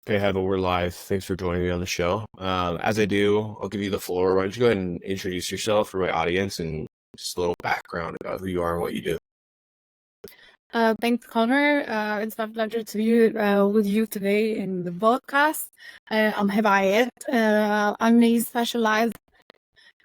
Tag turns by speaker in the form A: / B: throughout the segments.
A: Okay, Heba, we're live. Thanks for joining me on the show. As I do, I'll give you the floor. Why don't you go ahead and introduce yourself for my audience and just a little background about who you are and what you do.
B: Thanks, Connor. It's my pleasure to be with you today in the podcast. I'm Heba. I'm a specialized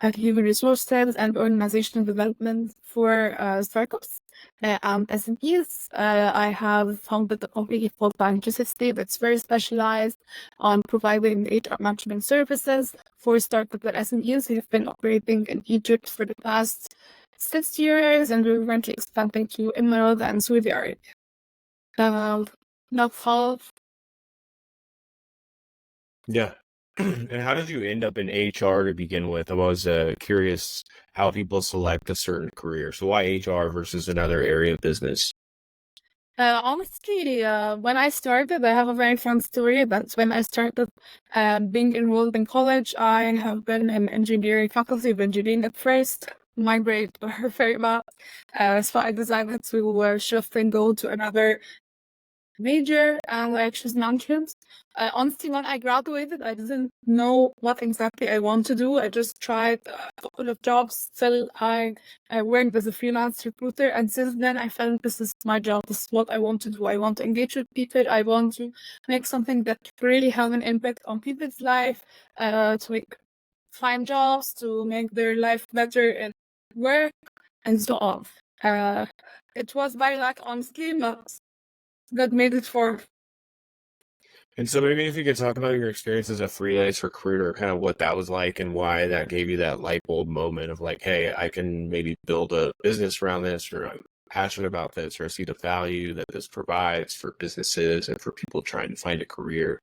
B: at human resources and organizational development for startups and SMEs. I have founded a company called Bank360 that's very specialized on providing HR management services for startups and SMEs. We've been operating in Egypt for the past 6 years, and we're currently expanding to Emerald and Saudi Arabia. Now,
A: Yeah. And how did you end up in HR to begin with? I'm always curious how people select a certain career. So why HR versus another area of business?
B: honestly, when I started, I have a very fun story. That's when I started being enrolled in college. I have been in engineering faculty of engineering at first. My grades were very bad, so I decided to shift and go to another major, and I chose management. Honestly, when I graduated, I didn't know what exactly I want to do. I just tried a couple of jobs till I worked as a freelance recruiter, and since then I felt this is my job. This is what I want to do. I want to engage with people. I want to make something that really have an impact on people's life, to find jobs, to make their life better at work, and so on. It was very luck, honestly, but God made it for.
A: And so maybe if you could talk about your experience as a freelance recruiter, kind of what that was like and why that gave you that light bulb moment of like, hey, I can maybe build a business around this, or I'm passionate about this, or I see the value that this provides for businesses and for people trying to find a career.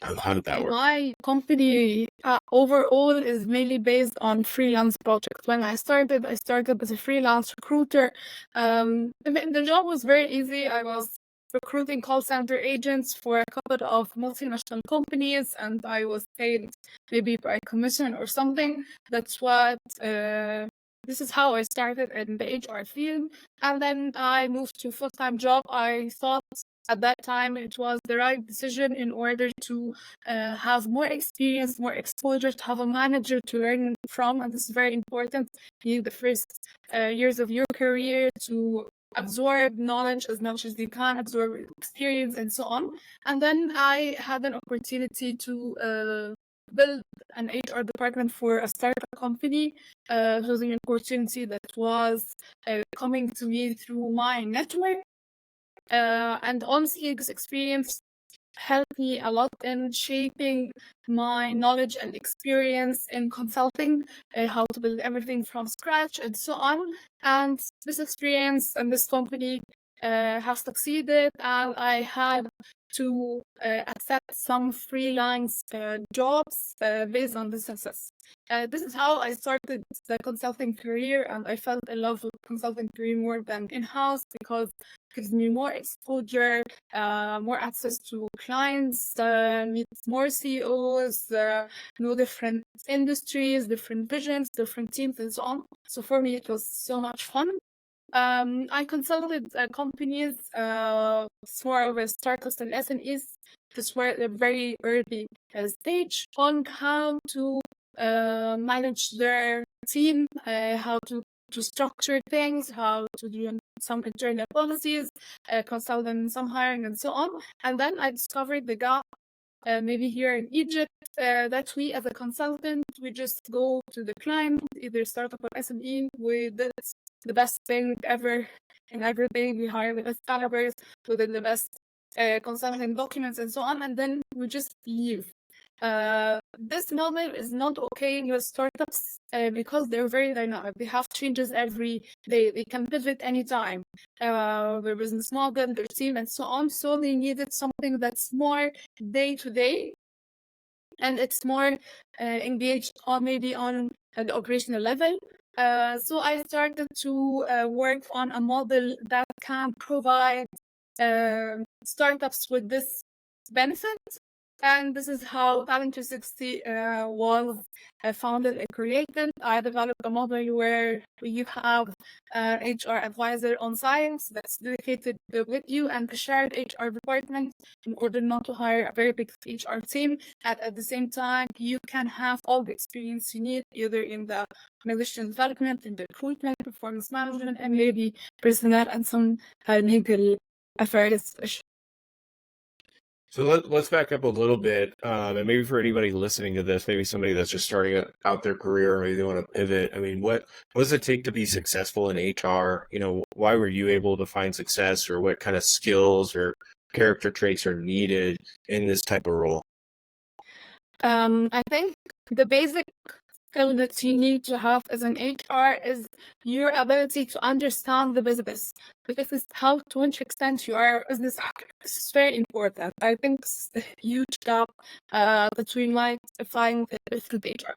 A: How did that work?
B: My company overall is mainly based on freelance projects. When I started as a freelance recruiter. The job was very easy. I was recruiting call center agents for a couple of multinational companies, and I was paid maybe by commission or something. That's what. This is how I started in the HR field, and then I moved to full-time job. I thought at that time it was the right decision in order to have more experience, more exposure, to have a manager to learn from, and this is very important. You need the first years of your career to absorb knowledge as much as you can, absorb experience, and so on. And then I had an opportunity to build an HR department for a startup company. It was an opportunity that was coming to me through my network. And honestly, this experience helped me a lot in shaping my knowledge and experience in consulting, how to build everything from scratch, and so on. And this experience and this company have succeeded, and I had to accept some freelance jobs based on the success. This is how I started the consulting career, and I felt in love with consulting career more than in-house because it gives me more exposure, more access to clients, meet more CEOs, know different industries, different visions, different teams, and so on. So for me, it was so much fun. I consulted companies, more with startups and SMEs. This were at a very early stage on how to manage their team, how to structure things, how to do some internal policies, consult them in some hiring, and so on. And then I discovered the gap, maybe here in Egypt, that we as a consultant, we just go to the client, either startup or SME, we did the best thing ever in everything. We hire the best developers, we did the best consulting documents, and so on, and then we just leave. This model is not okay in your startups because they're very dynamic. They have changes every day. They can pivot anytime. Their business model, their team, and so on. So they needed something that's more day to day, and it's more engaged on maybe on the operational level. So I started to work on a model that can provide startups with this benefit, And this is how Talent 360 was founded and created. I developed a model where you have an HR advisor on site that's dedicated with you and the shared HR department in order not to hire a very big HR team. And at the same time, you can have all the experience you need, either in the organizational development, in the recruitment, performance management, and maybe personnel and some legal affairs.
A: So let's back up a little bit, and maybe for anybody listening to this, maybe somebody that's just starting out their career, or maybe they want to pivot. I mean, what does it take to be successful in HR? You know, why were you able to find success, or what kind of skills or character traits are needed in this type of role?
B: I think the basic skill that you need to have as an HR is your ability to understand the business. Because it's how to which extent you are a business actor. This is very important. I think it's a huge gap between like defining the HR.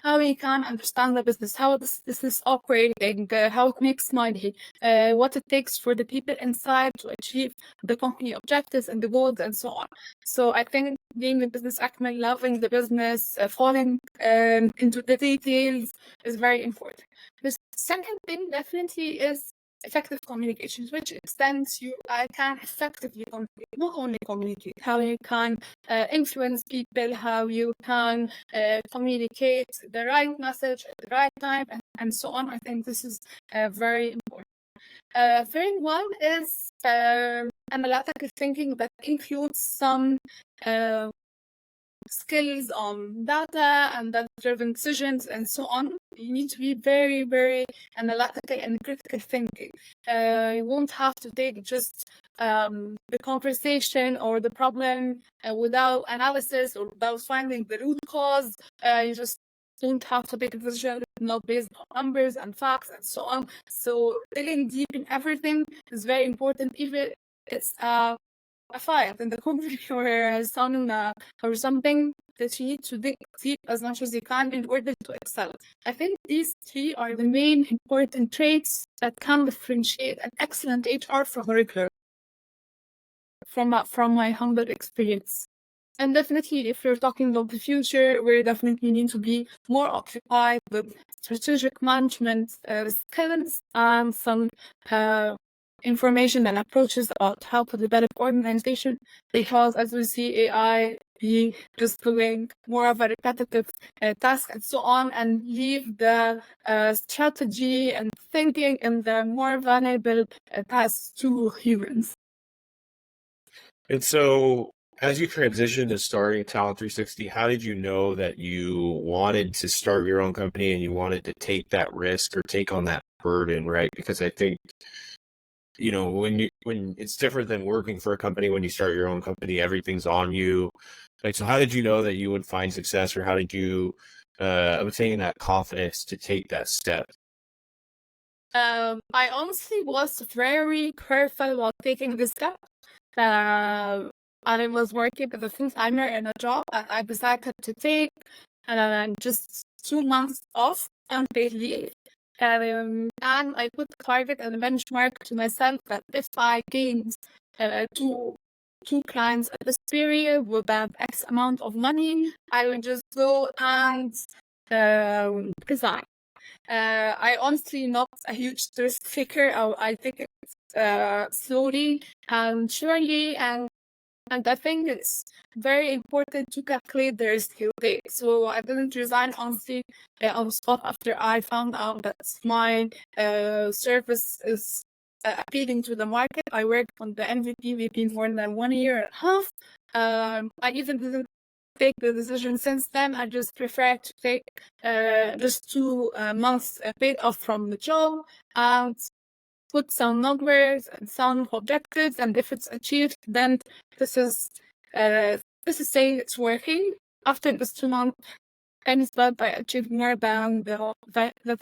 B: How we can understand the business, how this is operating, how it makes money, what it takes for the people inside to achieve the company objectives and the goals and so on. So I think being a business acumen, loving the business, falling into the details is very important. The second thing definitely is effective communications, which extends you can effectively communicate, not only communicate, how you can influence people, how you can communicate the right message at the right time, and so on. I think this is very important. Third one is analytical thinking that includes some skills on data and data-driven decisions and so on. You need to be very, very analytical and critical thinking. You won't have to take just the conversation or the problem without analysis or without finding the root cause. You just don't have to make a decision not based on numbers and facts and so on. So digging deep in everything is very important, even it's a file in the company or something that you need to dig deep as much as you can in order to excel. I think these three are the main important traits that can differentiate an excellent HR from a regular, from my humble experience. And definitely, if you're talking about the future, we definitely need to be more occupied with strategic management skills and some information and approaches about how to develop organization, because as we see AI be just doing more of a repetitive task and so on, and leave the strategy and thinking and the more valuable tasks to humans.
A: And so, as you transitioned to starting Talent 360, how did you know that you wanted to start your own company and you wanted to take that risk or take on that burden, right? Because I think, you know, when it's different than working for a company. When you start your own company, everything's on you. Like, so how did you know that you would find success, or how did you obtain that confidence to take that step?
B: I honestly was very careful about taking this step. I was working as a full-timer in a job, and I decided to take just 2 months off unpaid leave. And I put a target and a benchmark to myself that if I gained two clients at this period with X amount of money, I would just go and resign. I honestly not a huge risk taker. I take it slowly and surely, and I think it's very important to calculate the risk you take. So I didn't resign honestly on the spot after I found out that my service is appealing to the market. I worked on the MVP within more than 1 year and a half. I even didn't take the decision since then. I just prefer to take just 2 months paid off from the job and put some numbers and some objectives, and if it's achieved, then this is saying it's working. After this 2 months, and it's that I achieved more than the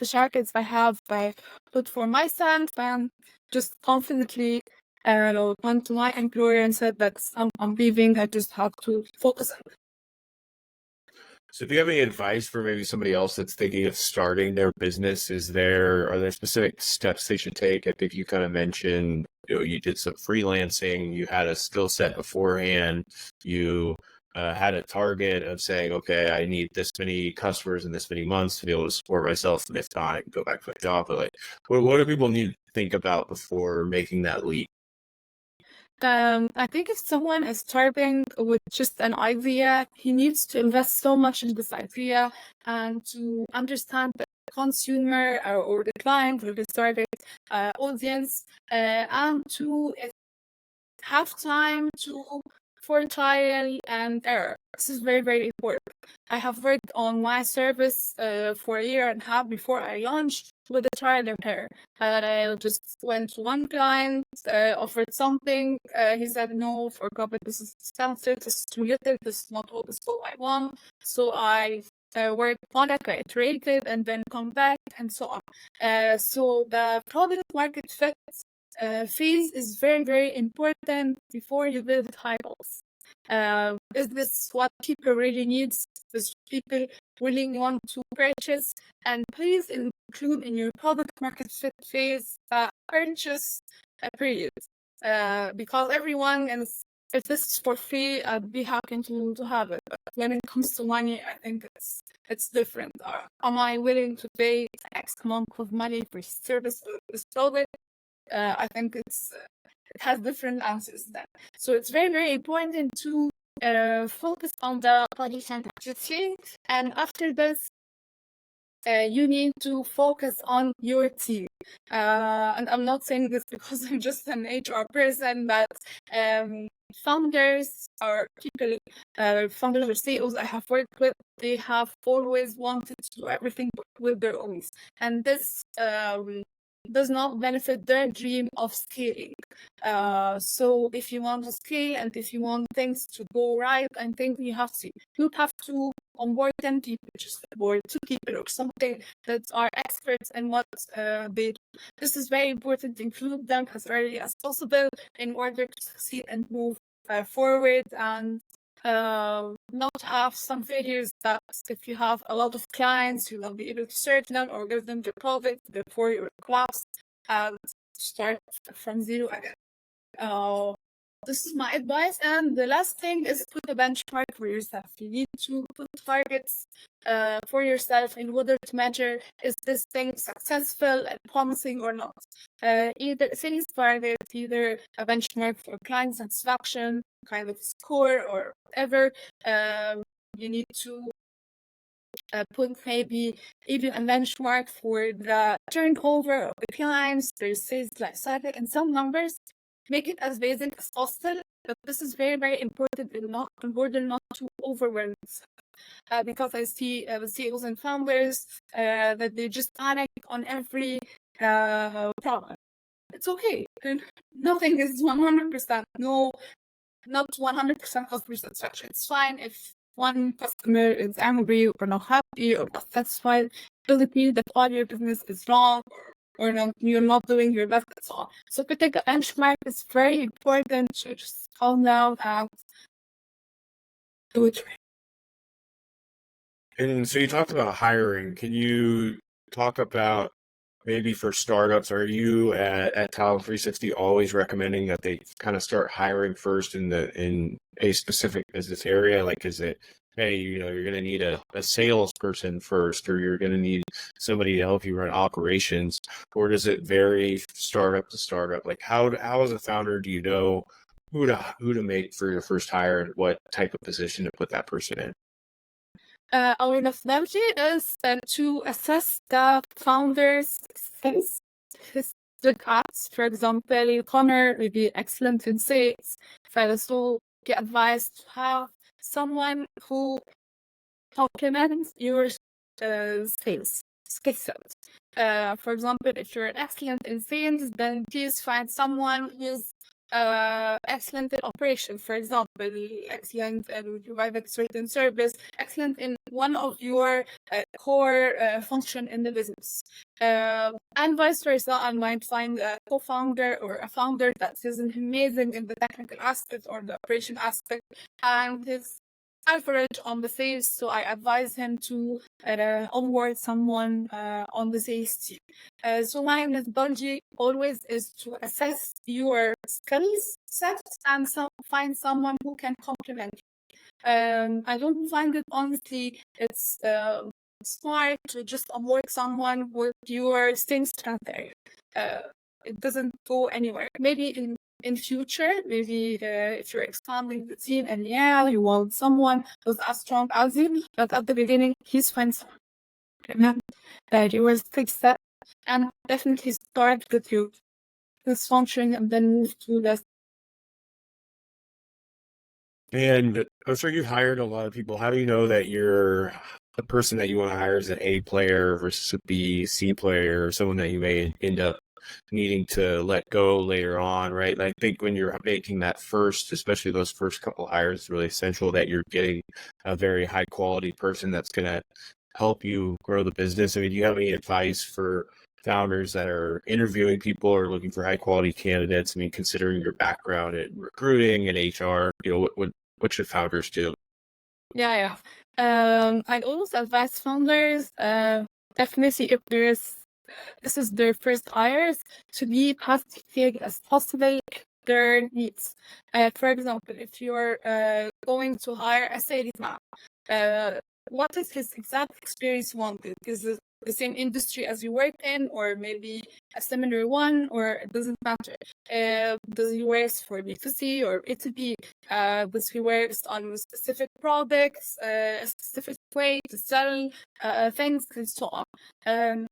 B: targets I have I put for myself, and just confidently went to my employer and said that I'm leaving. I just have to focus on it.
A: So, do you have any advice for maybe somebody else that's thinking of starting their business? Are there specific steps they should take? I think you kind of mentioned, you know, you did some freelancing, you had a skill set beforehand, you had a target of saying, okay, I need this many customers in this many months to be able to support myself, and if not, I can go back to my job. But like, what do people need to think about before making that leap?
B: I think if someone is starting with just an idea, he needs to invest so much in this idea and to understand the consumer or the client or the target audience, and to have time for trial and error. This is very, very important. I have worked on my service for a year and a half before I launched with a trial and error. I just went to one client, offered something. He said, no, forgot it. This is expensive. This is too little. This is not what I want. So I worked on it, I iterated, and then come back and so on. So the product market fit phase is very, very important before you build high goals. Is this what people really need? Is people really want to purchase? And please include in your product market fit phase purchase period. Because everyone, and if this is for free, I'd be happy to have it. But when it comes to money, I think it's different. Am I willing to pay X amount of money for service for this product? I think it has different answers then. So it's very, very important to focus on the body centricity. And after this, you need to focus on your team. And I'm not saying this because I'm just an HR person, but founders or people, founders or CEOs I have worked with, they have always wanted to do everything with their own. And this does not benefit their dream of scaling. So if you want to scale and if you want things to go right, I think you have to onboard 10 people, just onboard 2 people or something that are experts in what they do. This is very important to include them as early as possible in order to succeed and move forward, and not have some failures that if you have a lot of clients, you will be able to serve them or give them the product before you collapse and start from zero again. This is my advice. And the last thing is put a benchmark for yourself. You need to put targets for yourself in order to measure, is this thing successful and promising or not. Either sales target, either a benchmark for client satisfaction, kind of score or whatever. You need to put maybe even a benchmark for the turnover of the clients, their sales life cycle, and some numbers. Make it as basic as possible, but this is very, very important in order not to overwhelm yourself. Because I see CEOs and founders that they just panic on every problem. It's okay. Nothing is 100%. No, not 100% customer satisfaction. It's fine if one customer is angry or not happy or not satisfied. Doesn't mean that all your business is wrong or not, you're not doing your best at all. So putting a benchmark is very important to just calm down and do it right.
A: And so you talked about hiring. Can you talk about maybe for startups, are you at Talent 360 always recommending that they kind of start hiring first in a specific business area? Like, is it, hey, you're going to need a salesperson first, or you're going to need somebody to help you run operations, or does it vary startup to startup? Like, how as a founder do you know who to make for your first hire and what type of position to put that person in?
B: Our methodology is to assess the founder's skills. His good acts, for example, Connor will be excellent in sales. So get advised to have someone who complements your sales skill set. For example, if you're excellent in sales, then please find someone who's excellent in operation, for example, excellent in private certain service, excellent in one of your core function in the business. And vice versa, I might find a co-founder or a founder that is amazing in the technical aspect or the operation aspect and is average on the sales, so I advise him to onboard someone on the sales team. So my methodology always is to assess your skills set and find someone who can complement you. I don't find it, honestly, it's smart to just onboard someone with your same strength area. It doesn't go anywhere. Maybe in future, maybe if you're expanding the team and yeah, you want someone who's as strong as you, but at the beginning, he's fine. Remember that you will fix that and definitely start with your this function and then move to the.
A: And I'm sure you've hired a lot of people. How do you know that you're the person that you want to hire is an A player versus a B, C player, or someone that you may end up needing to let go later on, right? And I think when you're making that first, especially those first couple hires, it's really essential that you're getting a very high quality person that's going to help you grow the business. I mean, do you have any advice for founders that are interviewing people or looking for high quality candidates? I mean, considering your background in recruiting and HR, what should founders do?
B: Yeah. I always advise founders, definitely if this is their first hires, to be as detailed as possible their needs. For example, if you're going to hire a salesman, what is his exact experience wanted? Is it the same industry as you work in, or maybe a similar one, or it doesn't matter? Does he work for B2C or B2B? Does he work on specific products, a specific way to sell things, and so on?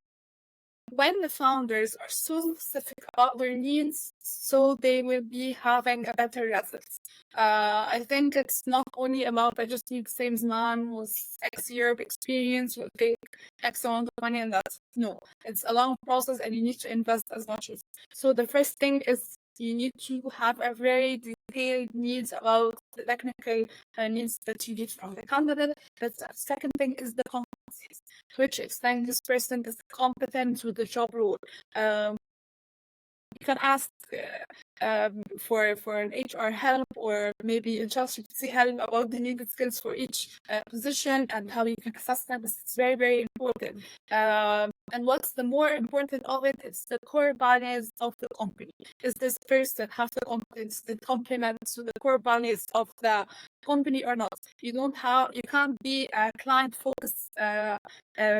B: When the founders are so specific about their needs, so they will be having a better results. I think it's not only about I just need salesman with X year of experience will take X amount of money and that's no. It's a long process and you need to invest as much as. So the first thing is you need to have a very detailed needs about the technical needs that you need from the candidate. The second thing is the competencies, to which extent this person is competent with the job role. You can ask for an HR help or maybe in ChatGPT help about the needed skills for each position and how you can assess them. This is very, very important. And what's the more important of it is the core values of the company. Is this person have the competence that complements to the core values of the company or not? You can't be a client-focused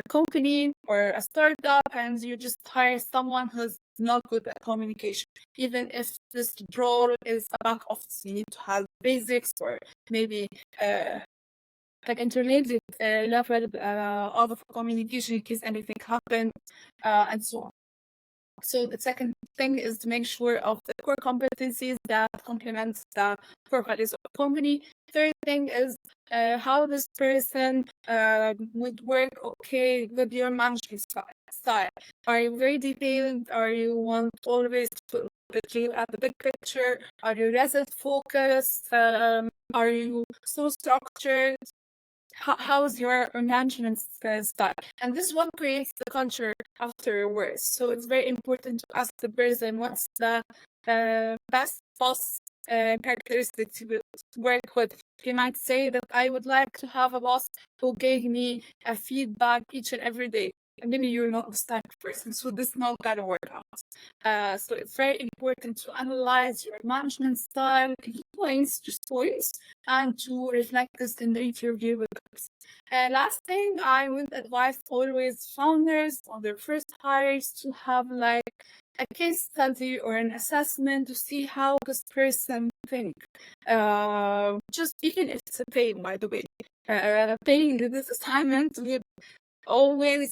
B: company or a startup and you just hire someone who's not good at communication. Even if this role is a back office, you need to have basics or maybe like intermediate level of communication in case anything happens and so on. So the second thing is to make sure of the core competencies that complements the core values of the company. Third thing is how this person would work okay with your management style. Are you very detailed? Are you want always to look at the big picture? Are you result focused? Are you so structured? How's your management style? And this is what creates the culture afterwards. So it's very important to ask the person what's the best boss characteristics you would work with. You might say that I would like to have a boss who gave me a feedback each and every day. And maybe you're not this type of person, so this is not gonna work out. So it's very important to analyze your management style, points, just points, and to reflect this in the interview with others. Last thing, I would advise always founders on their first hires to have like a case study or an assessment to see how this person think. Just even if it's a pain, by the way. Paying this assignment will always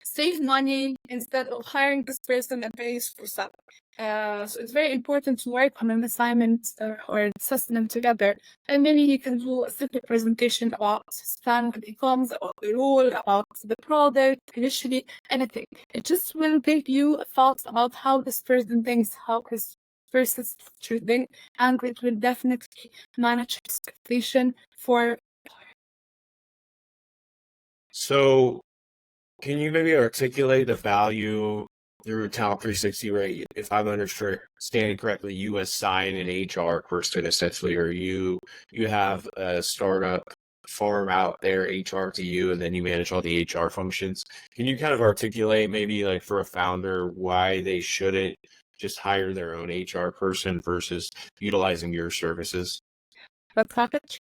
B: save money instead of hiring this person and pay for salary. So it's very important to work on an assignment or assessment together. And maybe you can do a simple presentation about span when it comes, about the role, about the product, initially, anything. It just will give you thoughts about how this person thinks, how his person's think, and it will definitely manage expectation for.
A: So, can you maybe articulate the value through Talent 360, right? If I'm understanding correctly, you assign an HR person essentially, or you have a startup farm out their HR to you, and then you manage all the HR functions. Can you kind of articulate maybe like for a founder why they shouldn't just hire their own HR person versus utilizing your services?
B: What's happened?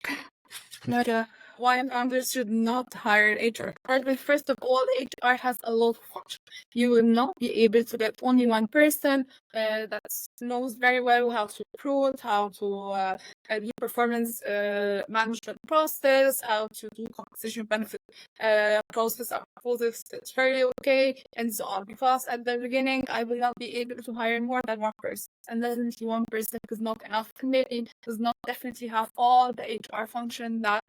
B: Like, why founders should not hire an HR department. First of all, HR has a lot of functions. You will not be able to get only one person that knows very well how to recruit, how to do performance management process, how to do compensation benefit process of process that's very okay, and so on. Because at the beginning, I will not be able to hire more than one person, and definitely one person is not enough. Committee does not definitely have all the HR function that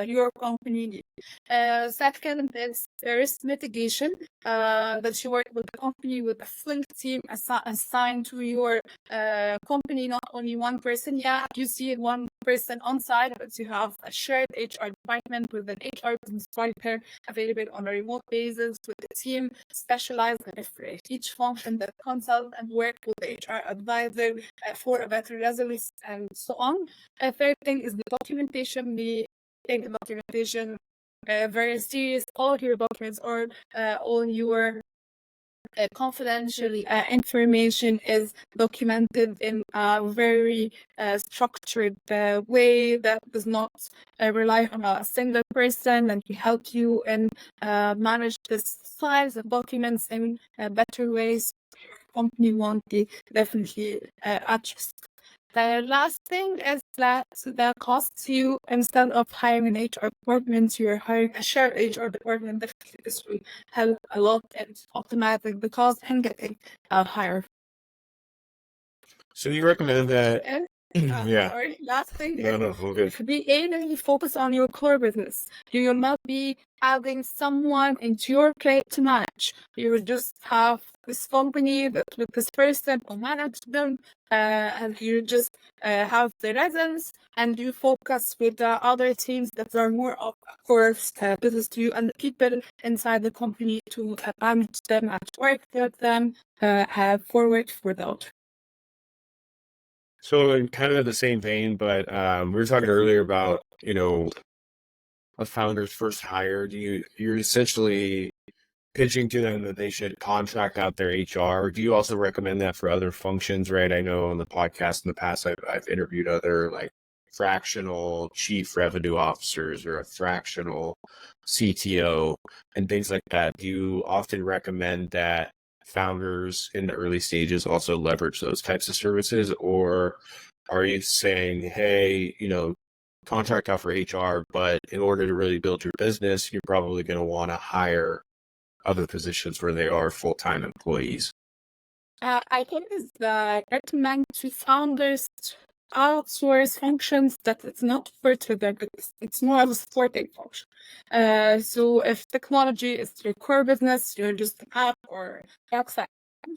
B: your company needs. Second is risk mitigation. That you work with the company with a full team assigned to your company, not only one person. Yeah, you see one person on site, but you have a shared HR department with an HR business partner available on a remote basis with a team specialized in each function that consult and work with the HR advisor for a better resolution and so on. Third thing is the documentation. The documentation very serious. All your documents or all your confidential information is documented in a very structured way that does not rely on a single person, and can help you and manage this files of documents in better ways. Company won't be definitely at risk. The last thing is that the costs you, instead of hiring an HR department, you're hiring a shared HR department. Definitely this will help a lot in optimizing the cost and getting higher.
A: So you recommend that?
B: And
A: Yeah.
B: sorry, last thing
A: No,
B: is
A: we're good.
B: be able to focus on your core business. You will not be adding someone into your plate to manage. You will just have this company that with this person will manage them, and you just have the residents, and you focus with the other teams that are more of course business to you, and the people inside the company to manage them and work with them forward for the outcome.
A: So in kind of the same vein, but we were talking earlier about, a founder's first hire. You're essentially pitching to them that they should contract out their HR. Do you also recommend that for other functions, right? I know on the podcast in the past, I've interviewed other like fractional chief revenue officers or a fractional CTO and things like that. Do you often recommend that founders in the early stages also leverage those types of services, or are you saying, hey, contract out for HR, but in order to really build your business, you're probably going to want to hire other positions where they are full-time employees?
B: I think it's the recommend to founders to outsource functions that it's not for to their business. It's more of a supporting function. So if technology is your core business, you're just an app or website,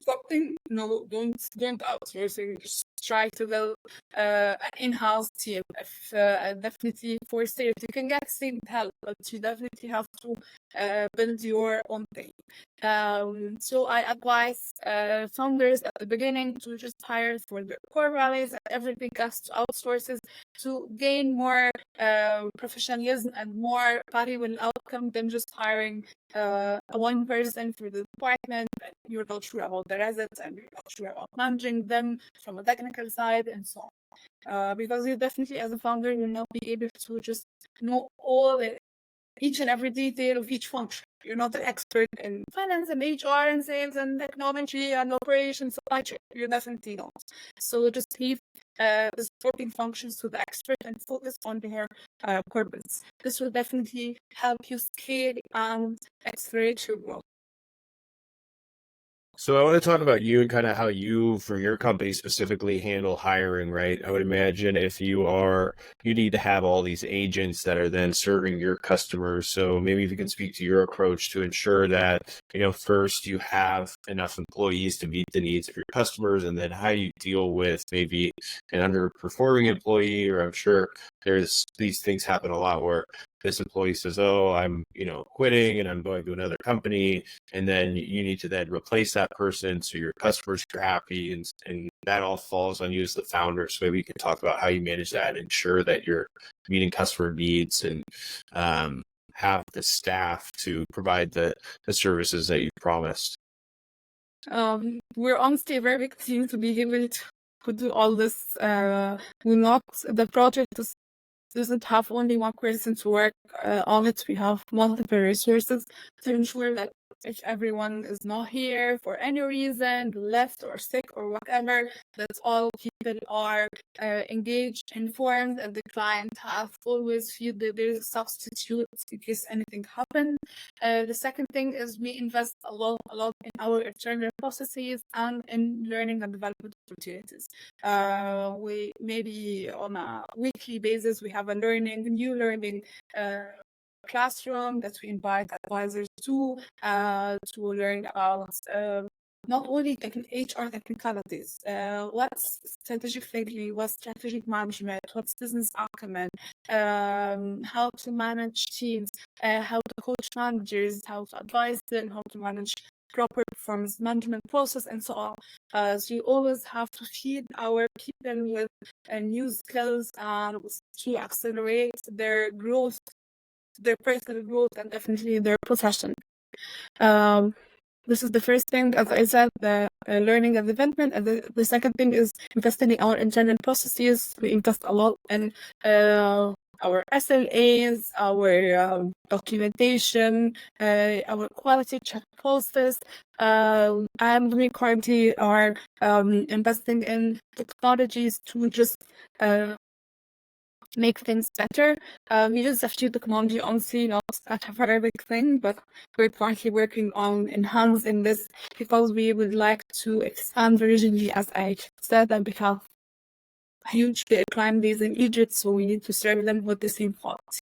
B: something, don't outsource it. Just try to build an in-house team. If definitely for sales, you can get same help, but you definitely have to build your own thing. So I advise founders at the beginning to just hire for their core values, and everything else to outsources to gain more professionalism and more valuable outcome than just hiring one person for the department. You're not sure about the residents, and you're not sure about managing them from a technical side and so on. Because you definitely, as a founder, you'll not be able to just know each and every detail of each function. You're not an expert in finance and HR and sales and technology and operations, supply chain. You're definitely not. So just leave the supporting functions to the expert and focus on their core business. This will definitely help you scale and accelerate your growth.
A: So I want to talk about you and kind of how you, for your company specifically, handle hiring, right? I would imagine if you need to have all these agents that are then serving your customers. So maybe if you can speak to your approach to ensure that, first you have enough employees to meet the needs of your customers, and then how you deal with maybe an underperforming employee, or I'm sure there's these things happen a lot where this employee says, oh, I'm, quitting and I'm going to another company. And then you need to then replace that person so your customers are happy. And that all falls on you as the founder. So maybe you can talk about how you manage that and ensure that you're meeting customer needs and have the staff to provide the services that you promised.
B: We're honestly a very big team to be able to do all this. The project is doesn't have only one person to work on it. We have multiple resources to ensure that if everyone is not here for any reason, left or sick or whatever, that all people are engaged, informed, and the client has always feel that there is a substitute in case anything happens. The second thing is we invest a lot in our internal processes and in learning and development opportunities. We maybe on a weekly basis we have a new learning classroom that we invite advisors to learn about not only HR technicalities, what's strategic thinking, what's strategic management, what's business acumen, how to manage teams, how to coach managers, how to advise them, how to manage proper performance management process, and so on. So you always have to feed our people with new skills and to accelerate their growth, their personal growth, and definitely their profession. This is the first thing, as I said, the learning and development. And the second thing is investing in our internal processes. We invest a lot in our SLAs, our documentation, our quality check process. And we currently are investing in technologies to just make things better. We use a few technology, honestly, not a very big thing, but we're currently working on enhancing this because we would like to expand regionally, as I said, and become a huge client base in Egypt, so we need to serve them with the same quality.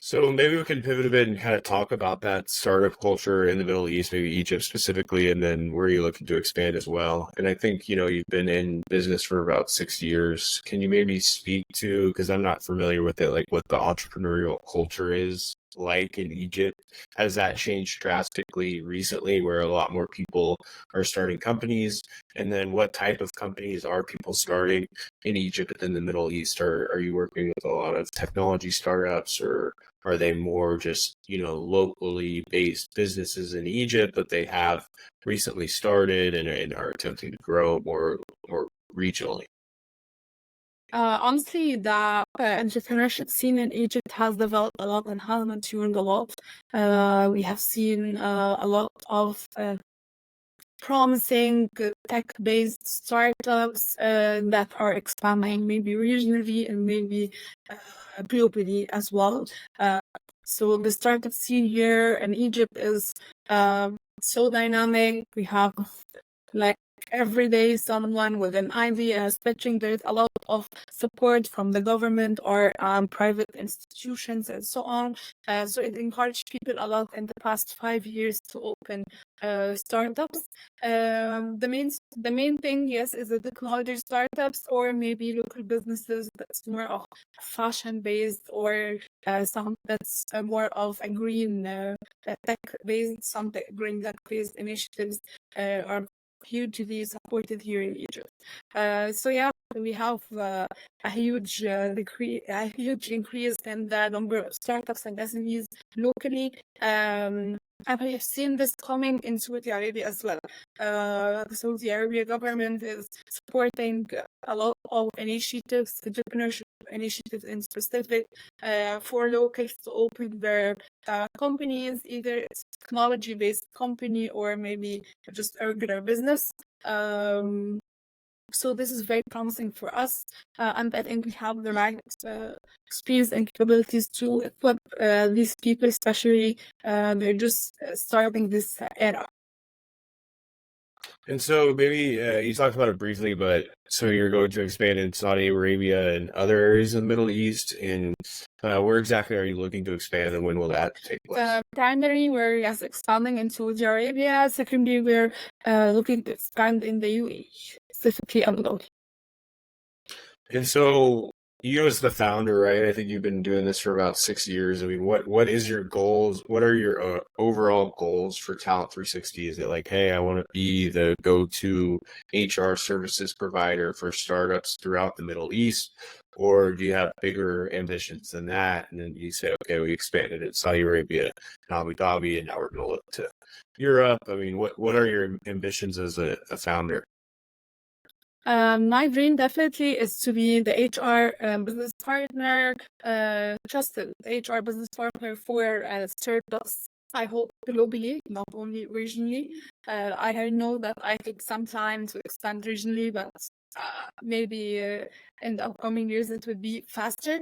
A: So maybe we can pivot a bit and kind of talk about that startup culture in the Middle East, maybe Egypt specifically, and then where you're looking to expand as well. And I think, you've been in business for about 6 years. Can you maybe speak to, because I'm not familiar with it, like what the entrepreneurial culture is like in Egypt? Has that changed drastically recently where a lot more people are starting companies? And then what type of companies are people starting in Egypt and in the Middle East? Are you working with a lot of technology startups, or are they more just, locally based businesses in Egypt, but they have recently started and are attempting to grow more regionally?
B: Honestly, the entrepreneurship scene in Egypt has developed a lot and has matured a lot. We have seen a lot of promising tech-based startups that are expanding maybe regionally and maybe globally as well. So the startup scene here in Egypt is so dynamic. We have like every day someone with an idea pitching. There's a lot of support from the government or private institutions and so on. So it encouraged people a lot in the past 5 years to open startups. The main thing, yes, is the technology startups or maybe local businesses that's more of fashion based or some that's more of a green tech based, some green tech based initiatives are hugely supported here in Egypt. So yeah, we have a huge increase in the number of startups and SMEs locally. And I have seen this coming in Saudi Arabia as well. The Saudi Arabia government is supporting a lot of initiatives, entrepreneurship initiatives in specific for locals to open their companies, either it's technology-based company or maybe just a regular business. So this is very promising for us, and I think we have the right experience and capabilities to equip these people, especially they're just starting this era.
A: And so maybe you talked about it briefly, but so you're going to expand in Saudi Arabia and other areas in the Middle East, and where exactly are you looking to expand, and when will that take place?
B: Primarily, we're expanding in Saudi Arabia. Secondly, we're looking to expand in the UAE, specifically Abu Dhabi.
A: And so you as the founder, right? I think you've been doing this for about 6 years. I mean, what is your goals? What are your overall goals for Talent 360? Is it like, hey, I want to be the go-to HR services provider for startups throughout the Middle East? Or do you have bigger ambitions than that? And then you say, okay, we expanded in Saudi Arabia and Abu Dhabi, and now we're going to look to Europe. I mean, what are your ambitions as a founder?
B: My dream definitely is to be the HR business partner, trusted HR business partner for startups. I hope globally, not only regionally. I know that I take some time to expand regionally, but maybe in the upcoming years it will be faster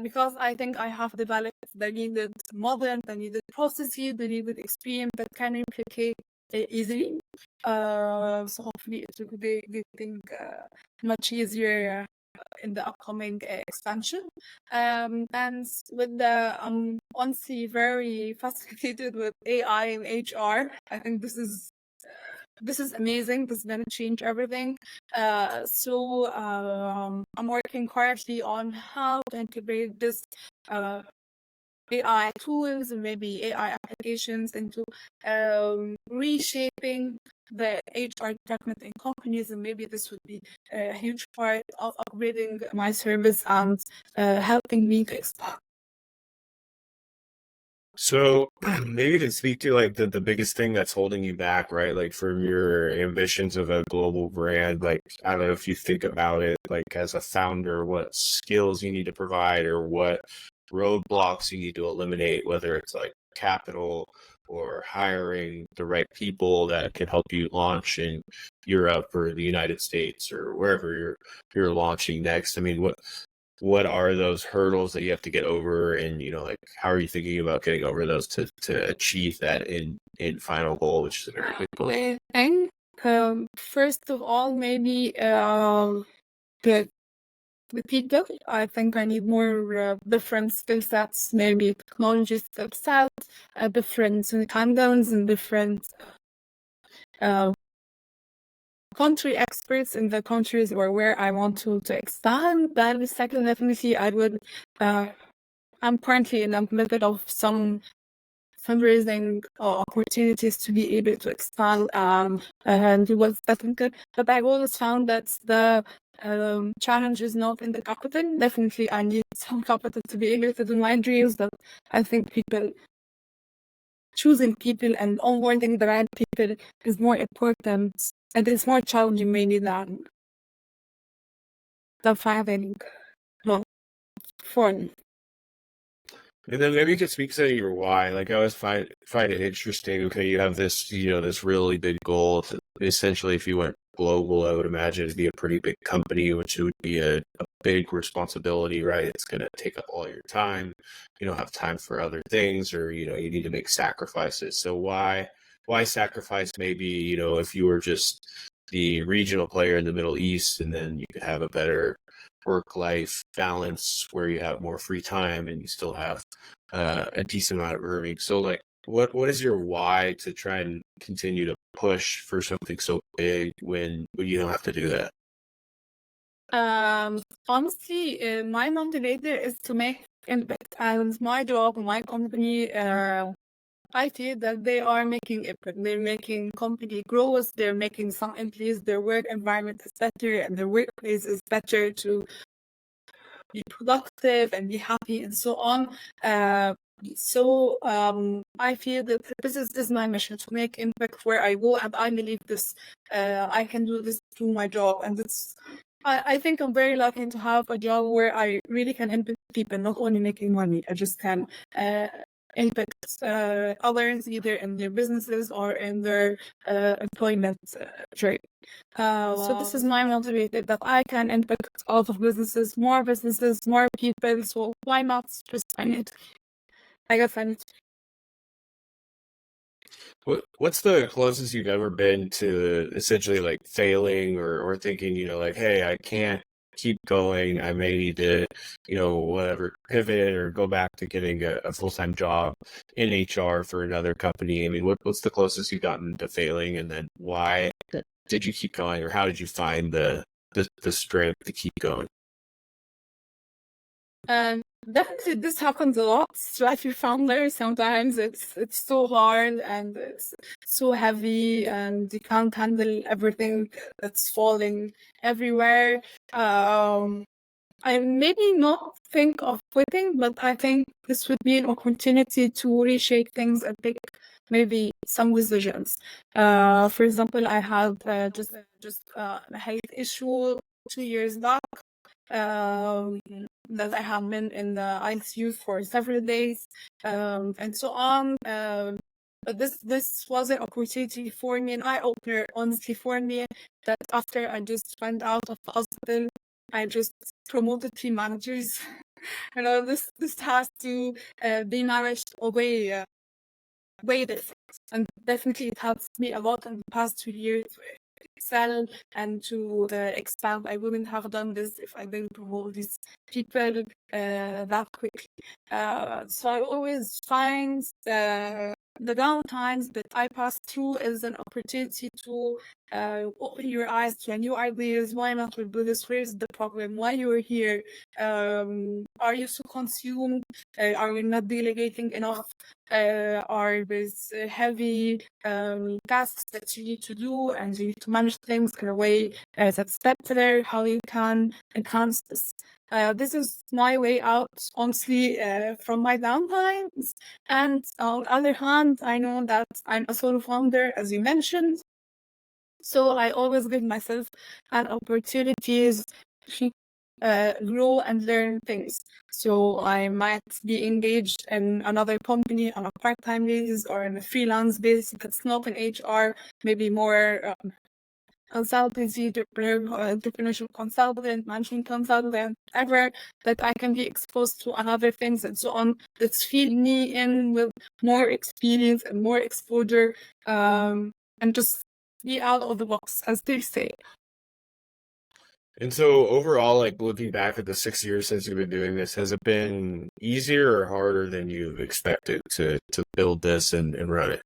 B: because I think I have developed the needed model, the needed processes, the needed experience that can replicate easily. So hopefully it will be getting much easier in the upcoming expansion. And with the honestly very fascinated with AI and HR. I think this is amazing. This is gonna change everything. I'm working currently on how to integrate this AI tools and maybe AI applications into reshaping the HR department in companies, and maybe this would be a huge part of upgrading my service and helping me to expand.
A: So maybe to speak to like the biggest thing that's holding you back, right? Like from your ambitions of a global brand, like I don't know if you think about it like as a founder, what skills you need to provide or what roadblocks you need to eliminate, whether it's like capital or hiring the right people that can help you launch in Europe or the United States or wherever you're launching next. I mean, what are those hurdles that you have to get over, and like how are you thinking about getting over those to achieve that in final goal, which is a very big goal?
B: I think first of all, maybe the people. I think I need more different skill sets, maybe technology skill sets, different handles and different country experts in the countries or where I want to expand. Then the second, definitely, I would. I'm currently in the middle of some fundraising opportunities to be able to expand and do what's technical. But I've always found that the challenge is not in the capital. Definitely, I need some capital to be able to do my dreams. But I think choosing people and onboarding the right people is more important, and it's more challenging maybe than finding fun.
A: And then maybe you could speak to your why. Like I always find it interesting. Okay, you have this, this really big goal. Essentially, if you went global, I would imagine it'd be a pretty big company, which would be a big responsibility, right? It's going to take up all your time. You don't have time for other things, or you need to make sacrifices. So why sacrifice? Maybe if you were just the regional player in the Middle East, and then you could have a better work-life balance where you have more free time and you still have a decent amount of earnings. So like, what is your why to try and continue to push for something so big when you don't have to do that?
B: Honestly, my motivator is to make impact, and my job, my company, I feel that they are making impact. They're making company growth. They're making some employees, their work environment is better, and their workplace is better to be productive and be happy and so on. I feel that this is my mission, to make impact where I go, and I believe this. I can do this through my job, and I think I'm very lucky to have a job where I really can impact people, not only making money. I just can impact others either in their businesses or in their employment trade. So this is my motivator, that I can impact a lot of businesses, more people. So why not just find it? I guess I need
A: What's the closest you've ever been to essentially like failing or thinking, like, hey, I can't keep going. I may need to, whatever, pivot or go back to getting a full-time job in HR for another company. I mean, what's the closest you've gotten to failing, and then why did you keep going, or how did you find the strength to keep going?
B: Definitely this happens a lot. Life you founder, sometimes it's so hard and it's so heavy, and you can't handle everything that's falling everywhere. I maybe not think of quitting, but I think this would be an opportunity to reshape things and take maybe some decisions. For example, I had just a health issue 2 years back. That I have been in the ICU for several days, and so on. But this was an opportunity for me, an eye opener, honestly, for me. That after I just went out of the hospital, I just promoted team managers. This has to be nourished away this, and definitely it helps me a lot in the past 2 years to excel and to expand. I wouldn't have done this if I didn't promote these people that quickly. So I always find the downtimes that I pass through is an opportunity to open your eyes to new ideas. Why not we do this? Where's the problem? Why you are here? Are you so consumed? Are we not delegating enough? Are these heavy tasks that you need to do, and you need to manage things in a way that's better? How you can enhance this? This is my way out, honestly, from my downtimes. And on the other hand, I know that I'm a solo founder, as you mentioned. So I always give myself an opportunities to grow and learn things. So I might be engaged in another company on a part-time basis or on a freelance basis that's not in HR, maybe more consultancy, entrepreneurship consultant, management consultant, whatever, that I can be exposed to other things and so on. That's feed me in with more experience and more exposure, and just be out of the box, as they say.
A: And so overall, like looking back at the 6 years since you've been doing this, has it been easier or harder than you expected to build this and run it?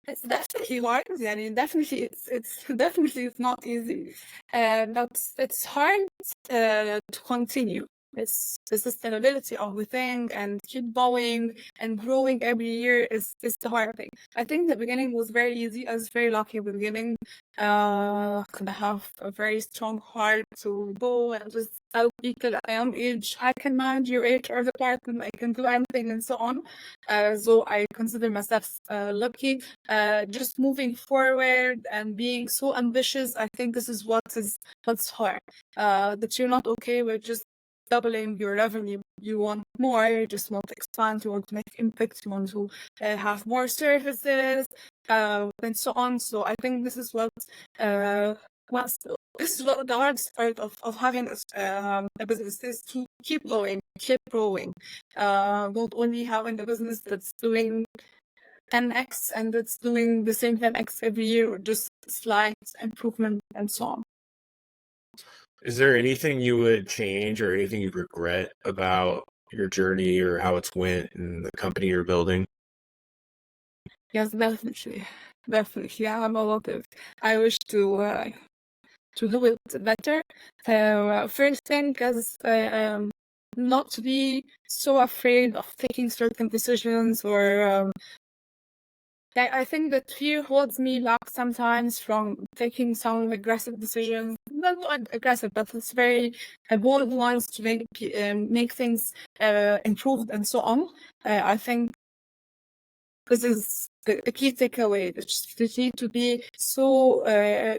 B: It's definitely hard. I mean, definitely it's definitely it's not easy. But it's hard to continue. It's the sustainability of the thing and keep going and growing every year is the hard thing. I think the beginning was very easy. I was very lucky at the beginning. I have a very strong heart to go and just tell people at a young age, I can manage your HR department, I can do anything and so on. So I consider myself lucky. Just moving forward and being so ambitious, I think this is what's hard. That you're not okay with just doubling your revenue. You want more, you just want to expand, you want to make impact, you want to have more services, and so on. So I think this is what this is what the hardest part of having a business is, to keep going, keep growing. Not only having a business that's doing 10x and it's doing the same 10x every year, or just slight improvement and so on.
A: Is there anything you would change or anything you regret about your journey or how it's went and the company you're building?
B: Yes, definitely. Definitely. I have a lot of. I wish to do it better. So first thing is not to be so afraid of taking certain decisions, or I think that fear holds me back sometimes from taking some aggressive decisions. Not aggressive, but it's very bold ones to make things improved and so on. I think this is the key takeaway. You need to be so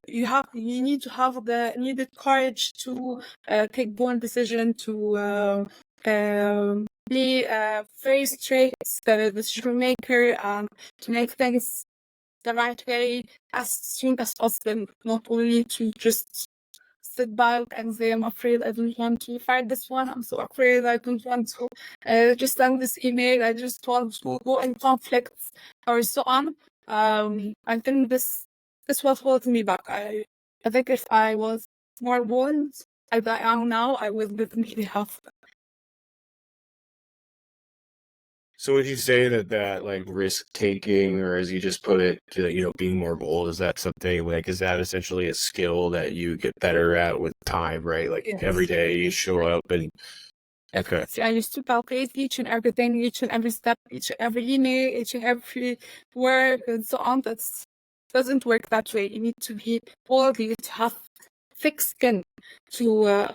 B: you need to have the needed courage to take bold decision, to be very straight, the decision maker, and to make things the right way as soon as possible. Not only to just sit back and say, I'm afraid I don't want to fight this one. I'm so afraid I don't want to just send this email. I just want to go in conflicts or so on. I think this was holding me back. I think if I was more bold as I am now, I would definitely have.
A: So would you say that like risk taking, or as you just put it, to, being more bold, is that something like, is that essentially a skill that you get better at with time, right? Like
B: Yes.
A: every day you show up and okay.
B: So I used to calculate each and everything, each and every step, each and every email, each and every word, and so on. That doesn't work that way. You need to be bold. You need to have thick skin to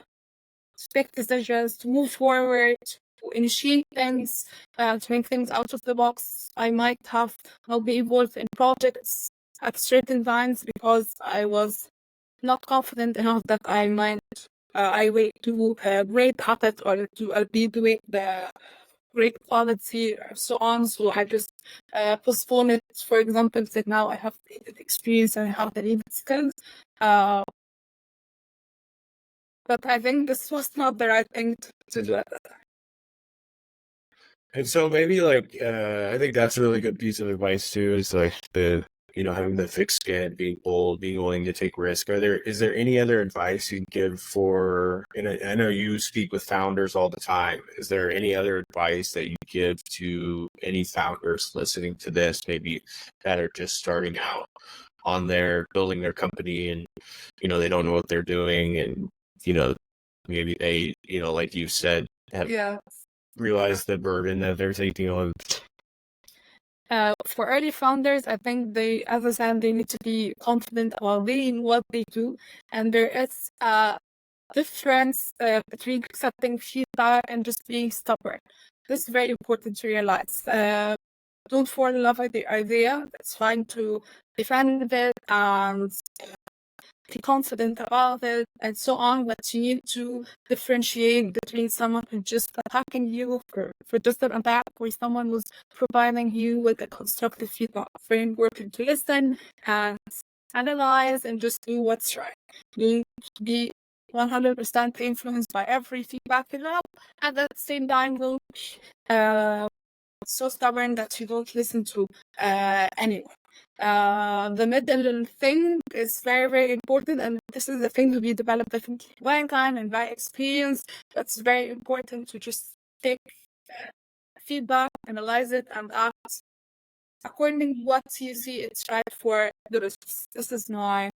B: make decisions, to move forward, to initiate things, to make things out of the box. I might have not be involved in projects at certain times because I was not confident enough that I might I will do a great habit or to be doing the great quality or so on. So I just postpone it. For example, that now I have the experience and I have the needed skills. But I think this was not the right thing to do at that time.
A: And so maybe like I think that's a really good piece of advice too, is like the having the thick skin, being bold, being willing to take risk. Is there any other advice you'd give for, and I know you speak with founders all the time. Is there any other advice that you give to any founders listening to this, maybe that are just starting out on their building their company and they don't know what they're doing, and maybe they like you said have
B: Yeah.
A: realized the burden that they're taking on?
B: For early founders, I think as I said, they need to be confident about doing what they do, and there is a difference between accepting feedback and just being stubborn. This is very important to realize. Don't fall in love with the idea. It's fine to defend it and be confident about it and so on, but you need to differentiate between someone who's just attacking you for just an attack, or someone who's providing you with a constructive feedback framework to listen and analyze and just do what's right. You need to be 100% influenced by every feedback you have, and at the same time don't so stubborn that you don't listen to anyone. The middle thing is very, very important, and this is the thing to be developed differently by time and by experience. It's very important to just take feedback, analyze it, and act according to what you see it's right for the results. This is my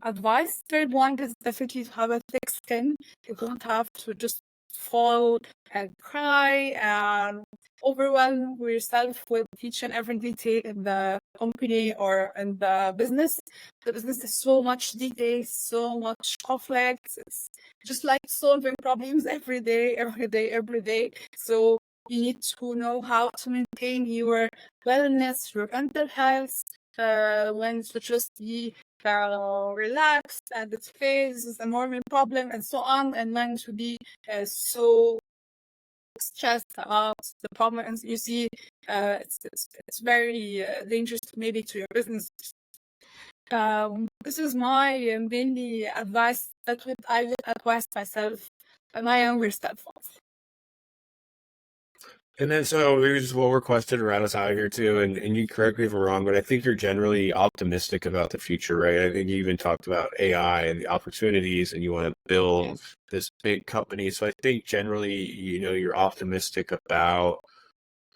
B: advice. Third one is definitely to have a thick skin. You don't have to just fall and cry and overwhelm yourself with each and every detail in the company or in the business. The business is so much details, so much conflicts. It's just like solving problems every day, every day, every day. So you need to know how to maintain your wellness, your mental health, when to just be relaxed and its phase is a normal problem and so on, and when to be so stressed about the problems you see. It's very dangerous maybe to your business. This is my mainly advice that I would advise myself and my younger self.
A: And then so there's what we're questioned around us out here too, and you correct me if I'm wrong, but I think you're generally optimistic about the future, right? I think you even talked about AI and the opportunities, and you want to build this big company. So I think generally, you're optimistic about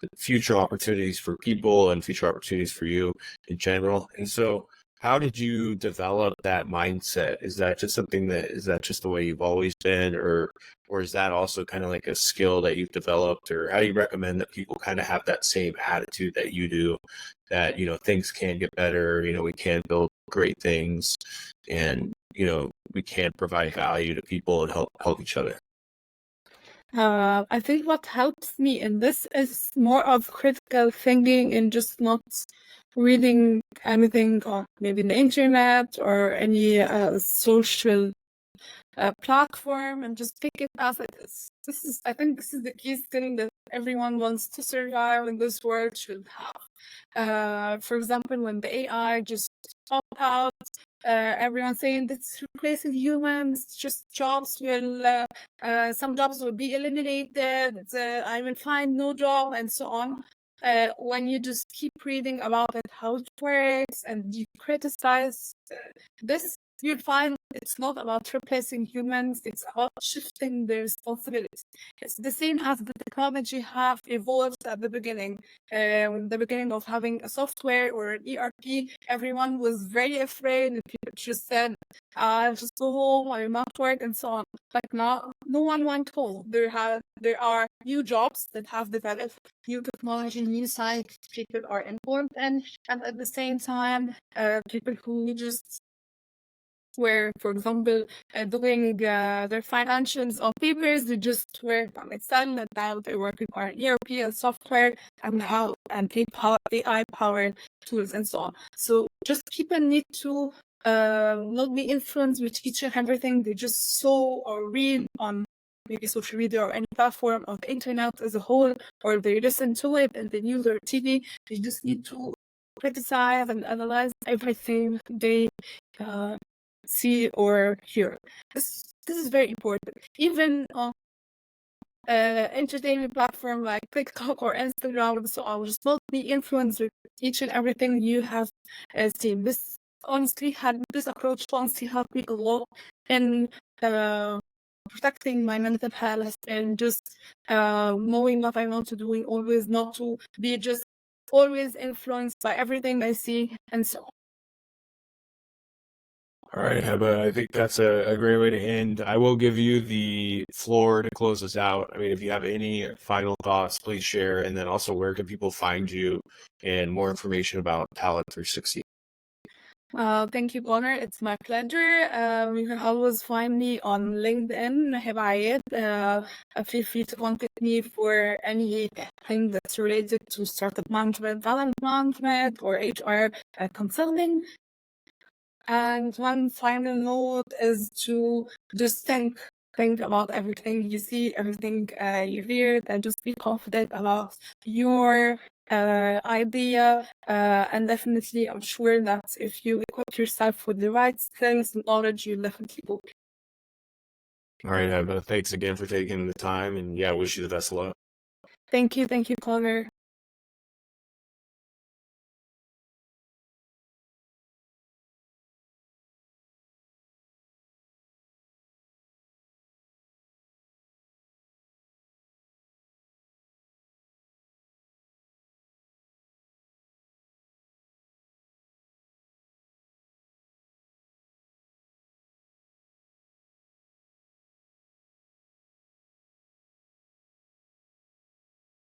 A: the future opportunities for people and future opportunities for you in general. And so how did you develop that mindset? Is that just the way you've always been, or is that also kind of like a skill that you've developed, or how do you recommend that people kind of have that same attitude that you do, that, things can get better, we can build great things, and, we can provide value to people and help each other?
B: I think what helps me in this is more of critical thinking and just not reading anything on maybe the internet or any social platform, and just take it as it is. I think this is the key skill that everyone wants to survive in this world should have. For example, when the AI just popped out, everyone saying this replaces humans, just some jobs will be eliminated, I will find no job, and so on. When you just keep reading about it, how it works, and you criticize this, you'll find it's not about replacing humans, it's about shifting the responsibility. It's the same as the technology have evolved at the beginning. In the beginning of having a software or an ERP, everyone was very afraid, and people just said, I'll just go home, I will not work, and so on. Like now, no one went home. There are new jobs that have developed, new technology, new science people are informed, and at the same time, people who just where, for example, doing their financials on papers, they just work on Excel, and now they're working on ERP and software and how and AI powered tools and so on. So just people need to not be influenced with each and everything they just saw or read on maybe social media or any platform of the internet as a whole, or they listen to it in the news or TV. They just need to criticize and analyze everything they see or hear. This is very important. Even on entertainment platform like TikTok or Instagram, so I will just not be influenced with each and everything you have seen. This approach honestly helped me a lot in protecting my mental health and just knowing what I want to do, and always not to be just always influenced by everything I see and so on.
A: All right, Heba, I think that's a great way to end. I will give you the floor to close us out. I mean, if you have any final thoughts, please share. And then also, where can people find you and more information about Talent 360?
B: Thank you, Connor. It's my pleasure. You can always find me on LinkedIn, Heba. Feel free to contact me for anything that's related to startup management, talent management, or HR consulting. And one final note is to just think about everything you see, everything you hear, and just be confident about your idea. And definitely, I'm sure that if you equip yourself with the right skills and knowledge, you definitely will.
A: All right, Heba, thanks again for taking the time. And yeah, wish you the best of luck.
B: Thank you, Connor.